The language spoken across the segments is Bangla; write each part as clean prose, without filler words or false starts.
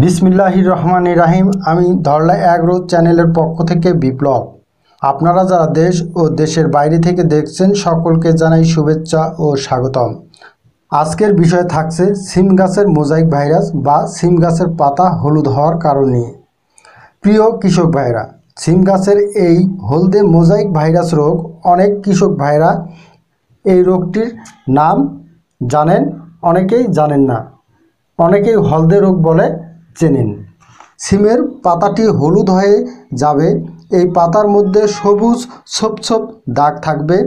বিসমিল্লাহির রহমানির রহিম। আমি ধরলা এগ্রো চ্যানেলের পক্ষ থেকে বিপ্লব। আপনারা যারা দেশ ও দেশের বাইরে থেকে দেখছেন সকলকে জানাই শুভেচ্ছা ও স্বাগতম। আজকের বিষয় থাকছে সিম গাছের মোজাইক ভাইরাস বা সিম গাছের পাতা হলুদ হওয়ার কারণ নিয়ে। প্রিয় কৃষক ভাইরা, সিম গাছের এই হলদে মোজাইক ভাইরাস রোগ অনেক কৃষক ভাইরা এই রোগটির নাম জানেন, অনেকেই জানেন না, অনেকেই হলদে রোগ বলে চেনেন। সিমের পাতাটি হলুদ হয়ে যাবে, এই পাতার মধ্যে সবুজ ছোপ ছোপ দাগ থাকবে।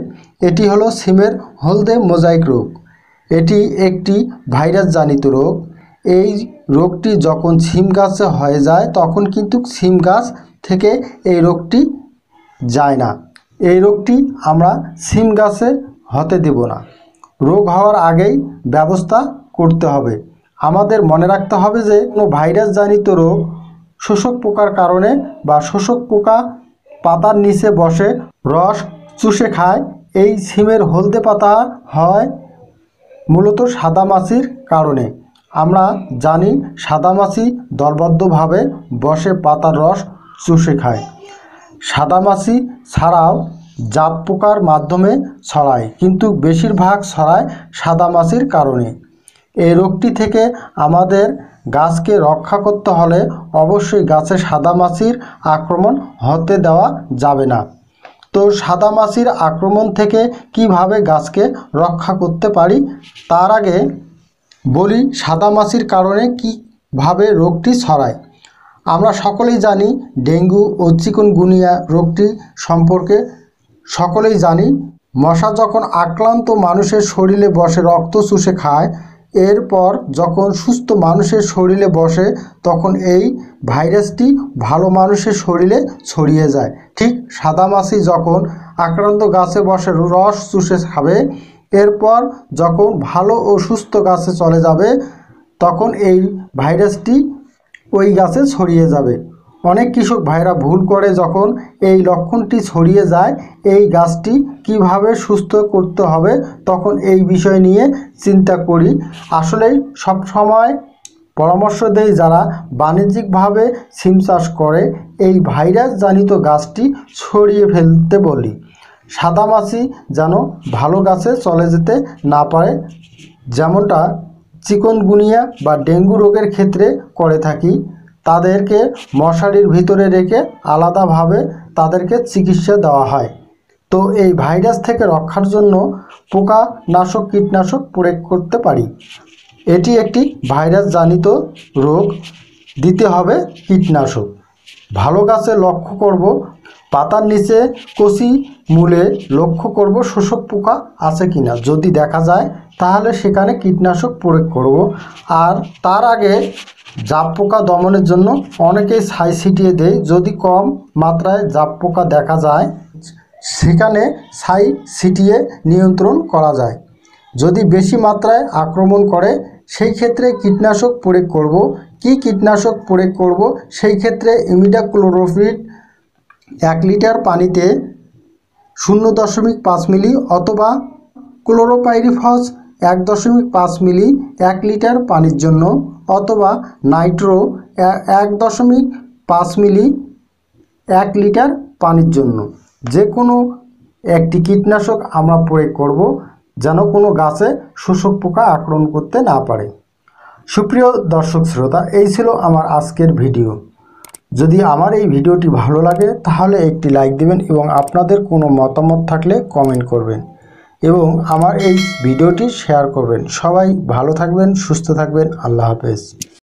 এটি হলো সিমের হলদে মোজাইক রোগ। এটি একটি ভাইরাসজনিত রোগ। এই রোগটি যখন সিম গাছে হয়ে যায় তখন কিন্তু সিম গাছ থেকে এই রোগটি যায় না। এই রোগটি আমরা সিম গাছে হতে দেব না। রোগ হওয়ার আগেই ব্যবস্থা করতে হবে। আমাদের মনে রাখতে হবে যে কোনো ভাইরাসজনিত রোগ শোষক পোকার কারণে বা শোষক পোকা পাতার নিচে বসে রস চুষে খায়। এই সিমের হলদে পাতা হয় মূলত সাদামাছির কারণে। আমরা জানি সাদামাছি দলবদ্ধভাবে বসে পাতার রস চুষে খায়। সাদামাছি ছাড়াও জাপ পোকার মাধ্যমে ছড়ায়, কিন্তু বেশিরভাগ ছড়ায় সাদামাছির কারণে। এই রোগটি থেকে আমাদের গাছকে রক্ষা করতে হলে অবশ্যই গাছে সাদামাছির আক্রমণ হতে দেওয়া যাবে না। তো সাদামাছির আক্রমণ থেকে কিভাবে গাছকে রক্ষা করতে পারি তার আগে বলি সাদামাছির কারণে কিভাবে রোগটি ছড়ায়। আমরা সকলেই জানি ডেঙ্গু ও চিকুনগুনিয়া রোগটি সম্পর্কে সকলেই জানি। মশা যখন আক্রান্ত মানুষের শরীরে বসে রক্ত চুষে খায়, এরপর যখন সুস্থ মানুষের শরীরে বসে তখন এই ভাইরাসটি ভালো মানুষের শরীরে ছড়িয়ে যায়। ঠিক সাদামাছি যখন আক্রান্ত গাছে বসে রস চুষে খাবে, এরপর যখন ভালো ও সুস্থ গাছে চলে যাবে তখন এই ভাইরাসটি ওই গাছে ছড়িয়ে যাবে। অনেক কৃষক ভাইরা ভুল করে যখন এই লক্ষণটি ছড়িয়ে যায় এই গাছটি কিভাবে সুস্থ করতে হবে তখন এই বিষয় নিয়ে চিন্তা করি। আসলেই সব সময় পরামর্শ দেই যারা বাণিজ্যিকভাবে সিম চাষ করে এই ভাইরাসজনিত গাছটি ছড়িয়ে ফেলতে বলি। সাদামাছি যেন ভালো গাছে চলে যেতে না পারে, যেমনটা চিকুনগুনিয়া বা ডেঙ্গু রোগের ক্ষেত্রে করে থাকি। তাদেরকে মশারির ভিতরে রেখে আলাদাভাবে তাদেরকে চিকিৎসা দেওয়া হয়। তো এই ভাইরাস থেকে রক্ষার জন্য পোকানাশক কীটনাশক প্রয়োগ করতে পারি। এটি একটি ভাইরাসজনিত রোগ, দিতে হবে কীটনাশক। ভালো গাছে লক্ষ্য করব পাতার নিচে কচি মূলে লক্ষ্য করব শোষক পোকা আছে কিনা। যদি দেখা যায় তাহলে সেখানে কীটনাশক প্রয়োগ করব। আর তার আগে জাপ পোকা দমনের জন্য অনেকেই ছাই ছিটিয়ে দেয়। যদি কম মাত্রায় জাপ পোকা দেখা যায় সেখানে ছাই ছিটিয়ে নিয়ন্ত্রণ করা যায়। যদি বেশি মাত্রায় আক্রমণ করে সেই ক্ষেত্রে কীটনাশক প্রয়োগ করব। কি কীটনাশক প্রয়োগ করব? সেই ক্ষেত্রে ইমিডাক্লোরোপিড 1 লিটার পানিতে 0.5 মিলি অথবা ক্লোরোপাইরিফস 1.5 মিলি 1 লিটার পানির জন্য, অথবা নাইট্রো 1.5 মিলি 1 লিটার পানির জন্য। যে কোনো একটি কীটনাশক আমরা প্রয়োগ করব যেন কোনো গাছে শোষক পোকা আক্রমণ করতে না পারে। সুপ্রিয় দর্শক শ্রোতা, এই ছিল আমার আজকের ভিডিও। যদি আমার এই ভিডিওটি ভালো লাগে তাহলে একটি লাইক দিবেন এবং আপনাদের কোনো মতামত থাকলে কমেন্ট করবেন এবং আমার এই ভিডিওটি শেয়ার করবেন। সবাই ভালো থাকবেন, সুস্থ থাকবেন। আল্লাহ হাফেজ।